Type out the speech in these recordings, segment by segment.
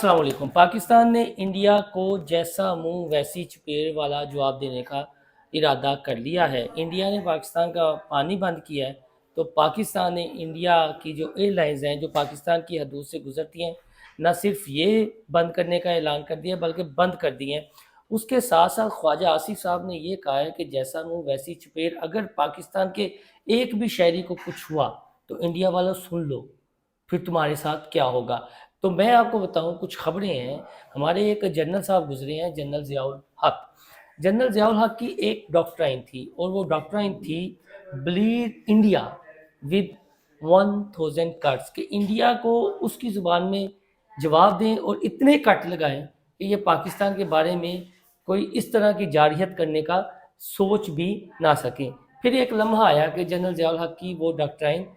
अस्सलाम वालेकुम। पाकिस्तान ने इंडिया को जैसा मुंह वैसी चपेट वाला जवाब देने का इरादा कर लिया है। इंडिया ने पाकिस्तान का पानी बंद किया है, तो पाकिस्तान ने इंडिया की जो एयरलाइंस हैं जो पाकिस्तान की हदूद से गुजरती हैं, न सिर्फ ये बंद करने का ऐलान कर दिया बल्कि बंद कर दिए हैं। उसके साथ साथ ख्वाजा आसिफ साहब ने ये कहा है कि जैसा मुंह वैसी चपेट, अगर पाकिस्तान के एक भी शहरी को कुछ हुआ तो इंडिया वालों सुन लो, फिर तुम्हारे साथ क्या होगा। तो मैं आपको बताऊं, कुछ खबरें हैं। हमारे एक जनरल साहब गुजरे हैं, जनरल ज़ियाउल हक। जनरल ज़ियाउल हक की एक डॉक्ट्राइन थी, और वो डॉक्ट्राइन थी ब्लीड इंडिया विद 1000 कट्स, कि इंडिया को उसकी ज़ुबान में जवाब दें और इतने कट लगाएं कि ये पाकिस्तान के बारे में कोई इस तरह की जारहियत करने का सोच भी ना सकें। फिर एक लम्हा आया कि जनरल ज़ियाउल हक की वो डॉक्ट्राइन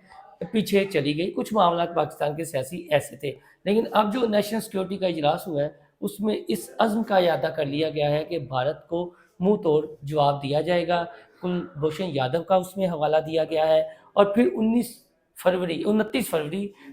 पीछे चली गई। कुछ मामला पाकिस्तान के सियासी ऐसे थे, लेकिन अब जो नेशनल सिक्योरिटी का इजलास हुआ है उसमें इस अज़्म का इरादा कर लिया गया है कि भारत को मुंह तोड़ जवाब दिया जाएगा। कुलभूषण यादव का उसमें हवाला दिया गया है, और फिर 29 फरवरी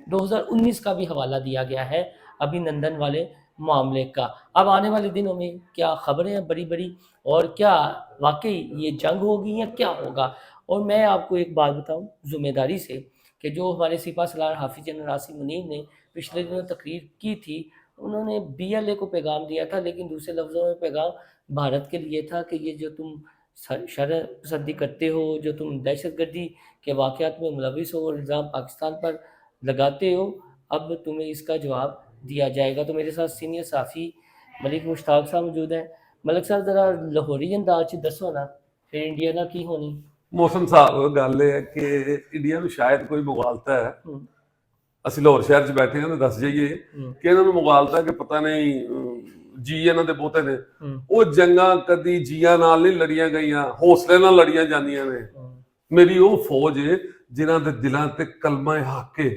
2019 का भी हवाला दिया गया है अभिनंदन वाले मामले का। अब आने वाले दिनों में क्या खबरें हैं बड़ी बड़ी, और क्या वाकई ये जंग होगी या क्या होगा। और मैं आपको एक बात बताऊं ज़िम्मेदारी से, कि जो हमारे सिपा सलार हाफिज जनरल आसिम मुनीर ने पिछले दिनों तकरीर की थी, उन्होंने BLA को पैगाम दिया था, लेकिन दूसरे लफ्ज़ों में पैगाम भारत के लिए था कि ये जो तुम शरअ पसंदी करते हो, जो तुम दहशतगर्दी के वाक़यात में मुलविस हो और इल्ज़ाम पाकिस्तान पर लगाते हो, अब तुम्हें इसका जवाब दिया जाएगा। तो मेरे साथ सीनियर साफ़ी मलिक मुश्ताक साहब मौजूद हैं। मलिक साहब ज़रा लाहौरी अंदाज च दसो ना, फिर इंडिया ना की होनी। ਮੌਸਮ ਸਾਹਿਬ ਗੱਲ ਇਹ ਹੈ ਕਿ ਇੰਡੀਆ ਨੂੰ ਸ਼ਾਇਦ ਕੋਈ ਮੁਗਾਲਤਾ ਹੈ। ਅਸੀਂ ਲਾਹੌਰ ਸ਼ਹਿਰ 'ਚ ਬੈਠੇ ਹਾਂ ਤੇ ਦੱਸ ਜਾਈਏ ਕਿ ਇਹਨਾਂ ਨੂੰ ਮੁਗਾਲਤਾ ਕਿ ਪਤਾ ਨਹੀਂ ਜੀ ਇਹਨਾਂ ਦੇ ਬਹੁਤੇ ਨੇ। ਉਹ ਜੰਗਾਂ ਕਦੀ ਜੀਆਂ ਨਾਲ ਨਹੀਂ ਲੜੀਆਂ ਗਈਆਂ, ਹੌਸਲੇ ਨਾਲ ਲੜੀਆਂ ਜਾਂਦੀਆਂ ਨੇ। ਮੇਰੀ ਉਹ ਫੌਜ ਹੈ ਜਿਨ੍ਹਾਂ ਦੇ ਦਿਲਾਂ ਤੇ ਕਲਮਾ ਹੱਕ ਹੈ,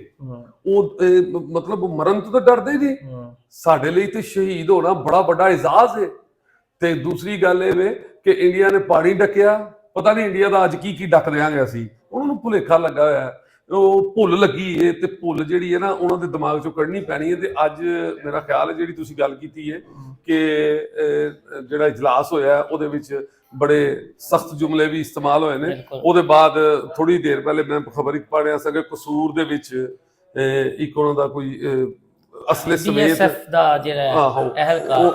ਉਹ ਮਤਲਬ ਮਰਨ ਤੋਂ ਤਾਂ ਡਰਦੇ ਹੀ ਨਹੀਂ। ਸਾਡੇ ਲਈ ਤੇ ਸ਼ਹੀਦ ਹੋਣਾ ਬੜਾ ਵੱਡਾ ਇਜ਼ਾਜ਼ ਹੈ। ਤੇ ਦੂਸਰੀ ਗੱਲ ਇਹ ਵੇ ਕਿ ਇੰਡੀਆ ਨੇ ਪਾਣੀ ਡੱਕਿਆ, ਪਤਾ ਨਹੀਂ ਇੰਡੀਆ ਦਾ ਅੱਜ ਕੀ ਕੀ ਡੱਕ ਦਿਆਂਗੇ ਅਸੀਂ। ਉਹਨਾਂ ਨੂੰ ਭੁਲੇਖਾ ਲੱਗਾ ਹੋਇਆ, ਉਹ ਭੁੱਲ ਲੱਗੀ ਏ, ਤੇ ਭੁੱਲ ਜਿਹੜੀ ਹੈ ਨਾ ਉਹਨਾਂ ਦੇ ਦਿਮਾਗ ਚੋਂ ਕੱਢਣੀ ਪੈਣੀ ਹੈ। ਤੇ ਅੱਜ ਮੇਰਾ ਖਿਆਲ ਹੈ ਜਿਹੜੀ ਤੁਸੀਂ ਗੱਲ ਕੀਤੀ ਹੈ ਕਿ ਜਿਹੜਾ ਇਜਲਾਸ ਹੋਇਆ ਉਹਦੇ ਵਿੱਚ ਬੜੇ ਸਖਤ ਜੁਮਲੇ ਵੀ ਇਸਤੇਮਾਲ ਹੋਏ ਨੇ। ਉਹਦੇ ਬਾਅਦ ਥੋੜੀ ਦੇਰ ਪਹਿਲੇ ਮੈਂ ਖਬਰ ਇੱਕ ਪੜ੍ਹਿਆ ਸੀ ਕਿ ਕਸੂਰ ਦੇ ਵਿੱਚ ਇੱਕ ਉਹਨਾਂ ਦਾ ਕੋਈ ਅਸਲੇ ਸਮੇਤ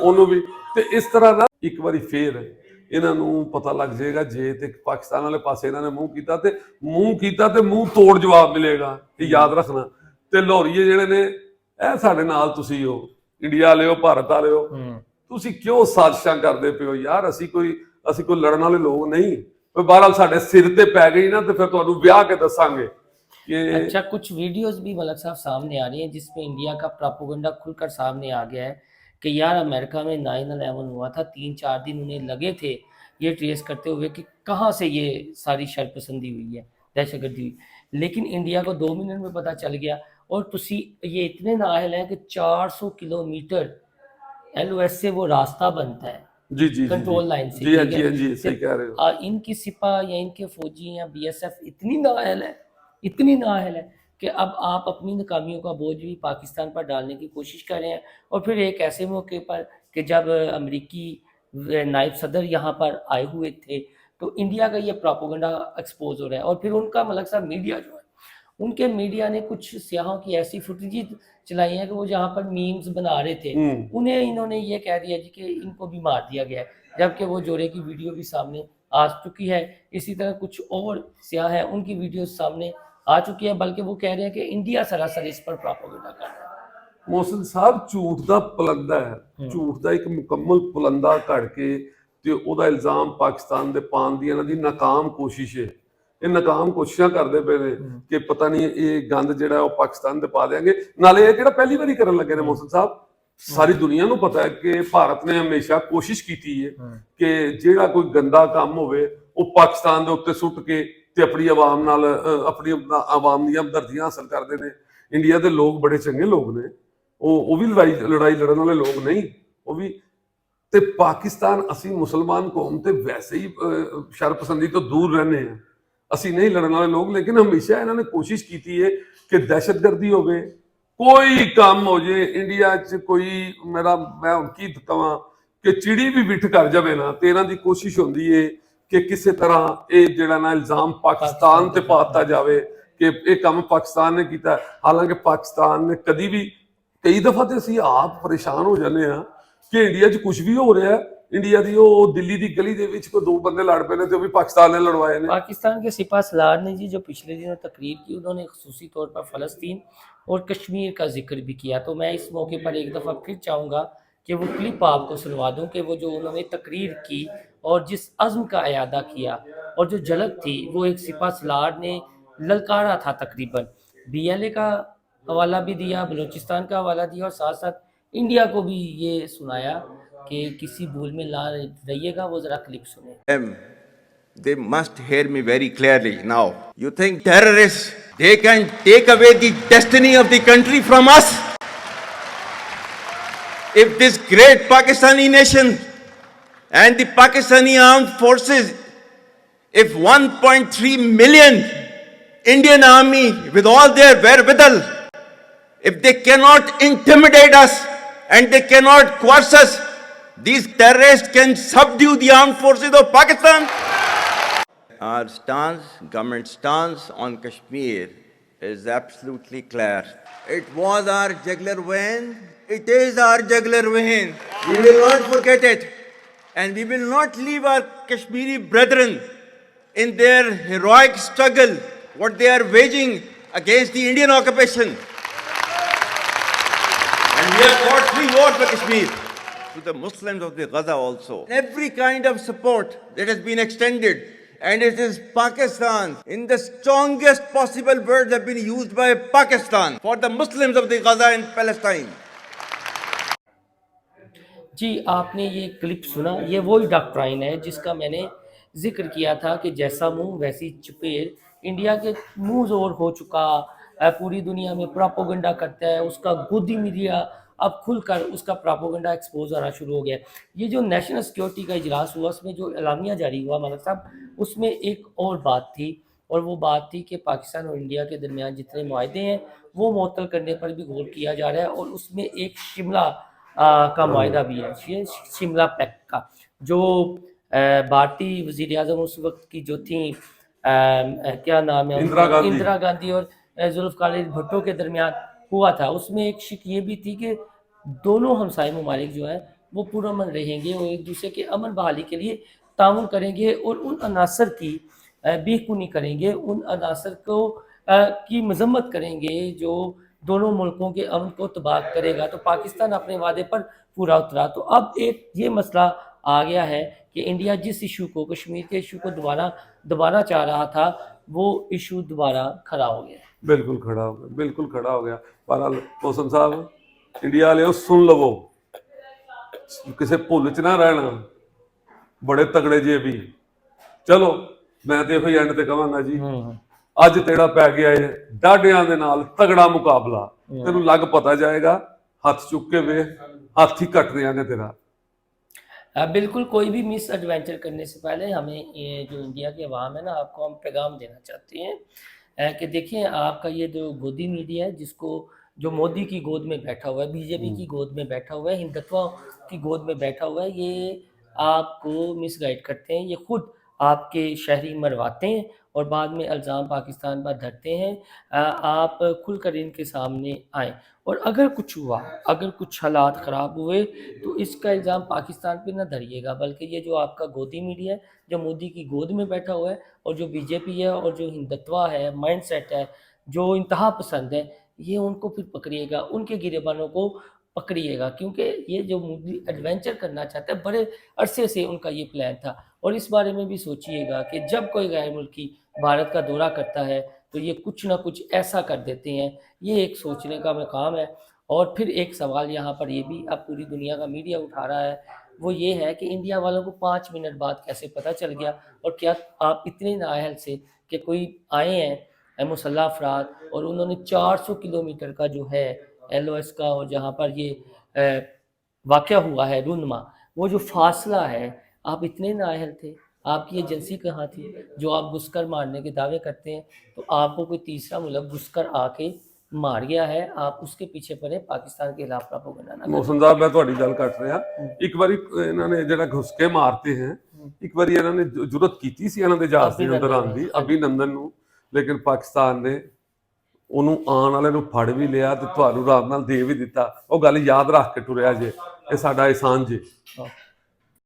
ਉਹਨੂੰ ਵੀ, ਤੇ ਇਸ ਤਰ੍ਹਾਂ ਦਾ ਇੱਕ ਵਾਰੀ ਫੇਰ ਇਹਨਾਂ ਨੂੰ ਪਤਾ ਲੱਗ ਜਾਏਗਾ ਜੇ ਤੇ ਪਾਕਿਸਤਾਨ ਵਾਲੇ ਪਾਸੇ ਇਹਨਾਂ ਨੇ ਮੂੰਹ ਕੀਤਾ ਤੇ ਮੂੰਹ ਤੋੜ ਜਵਾਬ ਮਿਲੇਗਾ। ਇਹ ਯਾਦ ਰੱਖਣਾ। ਤੇ ਲਾਹੌਰੀਏ ਜਿਹੜੇ ਨੇ ਇਹ ਸਾਡੇ ਨਾਲ ਤੁਸੀਂ ਹੋ, ਇੰਡੀਆ ਵਾਲੇ ਹੋ, ਭਾਰਤ ਵਾਲੇ ਹੋ, ਤੁਸੀਂ ਕਿਉਂ ਸਾਜ਼ਿਸ਼ਾਂ ਕਰਦੇ ਪਏ ਹੋ ਯਾਰ? ਅਸੀਂ ਕੋਈ ਲੜਨ ਵਾਲੇ ਲੋਕ ਨਹੀਂ। ਬਹਰਹਾਲ ਸਾਡੇ ਸਿਰ ਤੇ ਪੈ ਗਈ ਨਾ ਤੇ ਫਿਰ ਤੁਹਾਨੂੰ ਵਿਆਹ ਕੇ ਦੱਸਾਂਗੇ कि अच्छा, कुछ वीडियोस भी मलिक साहब सामने आ रही हैं जिसमें इंडिया का प्रोपेगेंडा खुलकर सामने आ गया है कि यार अमेरिका में 9/11 हुआ था, 3-4 दिन उन्हें लगे थे ये ट्रेस करते हुए कि कहाँ से ये सारी शरपसंदी हुई है, दहशतगर्दी हुई, लेकिन इंडिया को 2 मिनट में पता चल गया। और तुसी ये इतने नाअहल हैं कि 400 किलोमीटर LOS से वो रास्ता बनता है जी कंट्रोल लाइन से। जी सही कह रहे हो। इनकी सिपा या इनके फौजी या BSF इतनी नाअहल है कि अब आप अपनी नाकामियों का बोझ भी पाकिस्तान पर डालने की कोशिश कर रहे हैं। और फिर एक ऐसे मौके पर कि जब अमेरिकी नायब सदर यहाँ पर आए हुए थे तो इंडिया का ये प्रोपेगेंडा एक्सपोज हो रहा है। और फिर उनका मलिक साहब मीडिया जो है, उनके मीडिया ने कुछ सियाहों की ऐसी फुटेज चलाई है कि वो जहाँ पर मीम्स बना रहे थे उन्हें इन्होंने ये कह दिया जी कि इनको भी मार दिया गया है, जबकि वो जोड़े की वीडियो भी सामने आ चुकी है। इसी तरह कुछ और सियाह है, उनकी वीडियो सामने आ चुकी है, बल्कि वो कह रहे हैं कि इंडिया सरासर इस पर प्रोपेगेंडा कर रहा है। ਮੌਸਮ ਸਾਹਿਬ ਝੂਠ ਦਾ ਪਲੰਦਾ ਹੈ, ਝੂਠ ਦਾ ਇੱਕ ਮੁਕੰਮਲ ਪਲੰਦਾ ਘੜ ਕੇ ਤੇ ਉਹਦਾ ਇਲਜ਼ਾਮ ਪਾਕਿਸਤਾਨ ਦੇ ਪਾਉਣ ਦੀ ਇਹਨਾਂ ਦੀ ਨਾਕਾਮ ਕੋਸ਼ਿਸ਼ ਹੈ। ਇਹ ਨਾਕਾਮ ਕੋਸ਼ਿਸ਼ਾਂ ਕਰਦੇ ਪਏ ਨੇ ਕਿ ਪਤਾ ਨਹੀਂ ਇਹ ਗੰਦ ਜਿਹੜਾ ਉਹ ਪਾਕਿਸਤਾਨ ਤੇ ਪਾ ਦੇਾਂਗੇ। ਨਾਲੇ ਇਹ ਕਿਹੜਾ ਪਹਿਲੀ ਵਾਰੀ ਕਰਨ ਲੱਗੇ ਨੇ ਮੌਸਮ ਸਾਹਿਬ, ਸਾਰੀ ਦੁਨੀਆ ਨੂੰ ਪਤਾ ਹੈ ਕਿ ਭਾਰਤ ਨੇ ਹਮੇਸ਼ਾ ਕੋਸ਼ਿਸ਼ ਕੀਤੀ ਹੈ ਕਿ ਜਿਹੜਾ ਕੋਈ ਗੰਦਾ ਕੰਮ ਹੋਵੇ ਉਹ ਪਾਕਿਸਤਾਨ ਦੇ ਉੱਤੇ ਸੁੱਟ ਕੇ ਤੇ ਆਪਣੀ ਆਵਾਮ ਨਾਲ ਆਪਣੀ ਆਵਾਮ ਦੀਆਂ ਹਮਦਰਦੀਆਂ ਹਾਸਲ ਕਰਦੇ ਨੇ। ਇੰਡੀਆ ਦੇ ਲੋਕ ਬੜੇ ਚੰਗੇ ਲੋਕ ਨੇ, ਉਹ ਵੀ ਲੜਾਈ ਲੜਨ ਵਾਲੇ ਲੋਕ ਨਹੀਂ, ਉਹ ਵੀ। ਤੇ ਪਾਕਿਸਤਾਨ, ਅਸੀਂ ਮੁਸਲਮਾਨ ਕੌਮ ਤੇ ਵੈਸੇ ਹੀ ਸ਼ਰਪਸੰਦੀ ਤੋਂ ਦੂਰ ਰਹਿੰਦੇ ਹਾਂ, ਅਸੀਂ ਨਹੀਂ ਲੜਨ ਵਾਲੇ ਲੋਕ। ਲੇਕਿਨ ਹਮੇਸ਼ਾ ਇਹਨਾਂ ਨੇ ਕੋਸ਼ਿਸ਼ ਕੀਤੀ ਹੈ ਕਿ ਦਹਿਸ਼ਤਗਰਦੀ ਹੋਵੇ ਕੋਈ ਕੰਮ ਹੋ ਜੇ ਇੰਡੀਆ 'ਚ ਕੋਈ ਮੈਂ ਹੁਣ ਕੀ ਕਹਾਂ ਕਿ ਚਿੜੀ ਵੀ ਵਿਠ ਕਰ ਜਾਵੇ ਨਾ ਤੇ ਇਹਨਾਂ ਦੀ ਕੋਸ਼ਿਸ਼ ਹੁੰਦੀ ਏ ਕਿ ਕਿਸੇ ਤਰ੍ਹਾਂ ਇਹ ਜਿਹੜਾ ਨਾ ਇਲਜ਼ਾਮ ਪਾਕਿਸਤਾਨ ਤੇ ਪਾਤਾ ਜਾਵੇ ਕਿ ਇਹ ਕੰਮ ਪਾਕਿਸਤਾਨ ਨੇ ਕੀਤਾ। ਹਾਲਾਂਕਿ ਪਾਕਿਸਤਾਨ ਨੇ ਕਦੀ ਵੀ, ਕਈ ਦਫਾ ਤੇ ਅਸੀਂ ਆਪ ਪਰੇਸ਼ਾਨ ਹੋ ਜਾਂਦੇ ਆ ਕਿ ਇੰਡੀਆ 'ਚ ਕੁਝ ਵੀ ਹੋ ਰਿਹਾ। ਇੰਡੀਆ ਦੀ ਉਹ ਦਿੱਲੀ ਦੀ ਗਲੀ ਦੇ ਵਿੱਚ ਕੋਈ ਦੋ ਬੰਦੇ ਲੜ ਪਏ ਨੇ ਤੇ ਉਹ ਵੀ ਪਾकिस्तान ने लड़वाए ने। पाकिस्तान के सिपह सलार ने जी जो पिछले दिनों तकरीर की, उन्होंने खसूसी तौर पर फ़लस्तीन और कश्मीर का जिक्र भी किया। तो मैं इस मौके पर एक दफ़ा फिर चाहूँगा कि वो क्लिप आपको सुनवा दूँ कि वो जो उन्होंने तकरीर की और जिस अज़्म का इयादा किया और जो झलक थी वो एक सिपह सलार ने ललकारा था। तकरीबन BLA का हवाला भी दिया, बलूचिस्तान का हवाला दिया और साथ साथ इंडिया को भी ये सुनाया कि किसी भूल में ला रहिएगा। वो ज़रा क्लिप सुने। They must hear me very clearly now. You think terrorists, they can take away the destiny of the country from us? If this great Pakistani nation and the Pakistani armed forces, if 1.3 million Indian army with all their wherewithal, if they cannot intimidate us and they cannot coerce us, these terrorists can subdue the armed forces of Pakistan. Our stance, government stance on Kashmir is absolutely clear. It was our jugular vein. It is our jugular vein. We will not forget it. And we will not leave our Kashmiri brethren in their heroic struggle, what they are waging against the Indian occupation. And we have fought free war for Kashmir. To the Muslims of the Gaza also. Every kind of support that has been extended. And it is Pakistan, in the strongest possible words have been used by Pakistan for the Muslims of the Gaza and Palestine. जी आपने ये clip सुना, ये वही doctrine है जिसका मैंने जिक्र किया था कि जैसा मुंह वैसी चुपेर। इंडिया के मुंह जोर हो चुका, पूरी दुनिया में प्रोपोगंडा करता है, उसका गोदी मीडिया अब खुलकर उसका प्रोपोगंडा एक्सपोज होना शुरू हो गया। ये जो नेशनल सिक्योरिटी का इजलास हुआ, उसमें जो एलामिया जारी हुआ मलिक साहब, उसमें एक और बात थी, और वो बात थी कि पाकिस्तान और इंडिया के दरमियान जितने मुआहदे हैं वो मुअत्तल करने पर भी गौर किया जा रहा है। और उसमें एक शिमला का मुआहदा भी है, शिमला पैक्ट का, जो भारतीय वज़ीर आज़म उस वक्त की जो थी क्या नाम है, इंदिरा गांधी और जुल्फ़िकार भुट्टो के दरमियान हुआ था। उसमें एक शिक ये भी थी कि दोनों हमसाय ममालिक जो हैं वो पुरअमन रहेंगे और एक दूसरे के अमन बहाली के लिए ताउन करेंगे और उन अनासर की बेखुनी करेंगे, उन अनासर को की मजम्मत करेंगे जो दोनों मुल्कों के अमन को तबाह करेगा। तो पाकिस्तान अपने वादे पर पूरा उतरा। तो अब एक ये मसला आ गया है कि इंडिया जिस इशू को, कश्मीर के इशू को दोबारा चाह रहा था, वो इशू दोबारा खड़ा हो गया। बिल्कुल खड़ा हो गया, बिल्कुल खड़ा हो गया। बहरहाल मौसम साहब, इंडिया वाले सुन लवो, किसी भुल च ना रहना, बड़े तगड़े जे भी। चलो मैं तो यही एंड ते कहांगा जी, ਅੱਜ ਤੇੜਾ ਪੈ ਗਿਆ ਹੈ ਡਾਢਿਆਂ ਦੇ ਨਾਲ ਤਗੜਾ ਮੁਕਾਬਲਾ, ਤੈਨੂੰ ਲੱਗ ਪਤਾ ਜਾਏਗਾ, ਹੱਥ ਚੁੱਕ ਕੇ ਵੇ, ਹੱਥ ही कट रहे हैं तेरा। बिल्कुल, कोई भी मिस एडवेंचर करने से पहले हमें ये जो इंडिया के अवाम है ना, आपको हम पैगाम देना चाहते हैं कि देखिए आपका ये जो गोदी मीडिया है, जिसको जो मोदी की गोद में बैठा हुआ है, बीजेपी की गोद में बैठा हुआ है, हिंदुत्व की गोद में बैठा हुआ है, ये आपको मिसगाइड करते हैं, ये खुद आपके शहरी मरवाते हैं और बाद में इल्ज़ाम पाकिस्तान पर धरते हैं। आप खुलकर इनके सामने आएँ और अगर कुछ हुआ, अगर कुछ हालात ख़राब हुए तो इसका इल्ज़ाम पाकिस्तान पे ना धरिएगा, बल्कि ये जो आपका गोदी मीडिया है, जो मोदी की गोद में बैठा हुआ है, और जो बीजेपी है और जो हिंदुत्व है, माइंडसेट है, जो इंतहा पसंद है, ये उनको फिर पकड़िएगा, उनके गिरेबानों को पकड़िएगा, क्योंकि ये जो मोदी एडवेंचर करना चाहता है, बड़े अरसे से उनका ये प्लान था। और इस बारे में भी सोचिएगा कि जब कोई गैर मुल्की भारत का दौरा करता है तो ये कुछ ना कुछ ऐसा कर देते हैं। ये एक सोचने का मकाम है। और फिर एक सवाल यहाँ पर ये भी अब पूरी दुनिया का मीडिया उठा रहा है, वो ये है कि इंडिया वालों को 5 मिनट बाद कैसे पता चल गया, और क्या आप इतने नाअहल से कि कोई आए हैं मुसल्लह अफराद और उन्होंने 400 किलोमीटर का जो है LOS का, और जहाँ पर ये वाक़या हुआ है रुनमा, वो जो फासला है, आप इतने नाअहल थे, आपकी एजेंसी कहाँ थी जो आप घुसकर मारने के दावे करते हैं? तो आपको कोई तीसरा मुल्क घुसकर आके मार गया है, आप उसके पीछे पड़े, पाकिस्तान के खिलाफ प्रोपेगेंडा ना करें। ਮੌਸਮ ਸਾਹਿਬ ਮੈਂ ਤੁਹਾਡੀ ਗੱਲ ਕੱਟ ਰਿਹਾ। ਇੱਕ ਵਾਰੀ ਇਹਨਾਂ ਨੇ ਜਿਹੜਾ ਘੁਸਕੇ ਮਾਰਤੇ ਹੈ, ਇੱਕ ਵਾਰੀ ਇਹਨਾਂ ਨੇ ਜੁਰਤ ਕੀਤੀ ਸੀ ਇਹਨਾਂ ਦੇ ਜਹਾਜ਼ ਦੇ ਅੰਦਰ ਆਉਣ ਦੀ, ਅਭਿਨੰਦਨ ਨੂੰ, ਲੇਕਿਨ ਪਾਕਿਸਤਾਨ ਨੇ ਉਹਨੂੰ ਆਉਣ ਵਾਲੇ ਨੂੰ ਫੜ ਵੀ ਲਿਆ ਤੇ ਤੁਹਾਨੂੰ ਆਰਾਮ ਨਾਲ ਦੇ ਵੀ ਦਿੱਤਾ। ਉਹ ਗੱਲ ਯਾਦ ਰੱਖ ਕੇ ਟੁਰਿਆ ਜੇ, ਇਹ ਸਾਡਾ ਇਹਸਾਨ ਜੇ।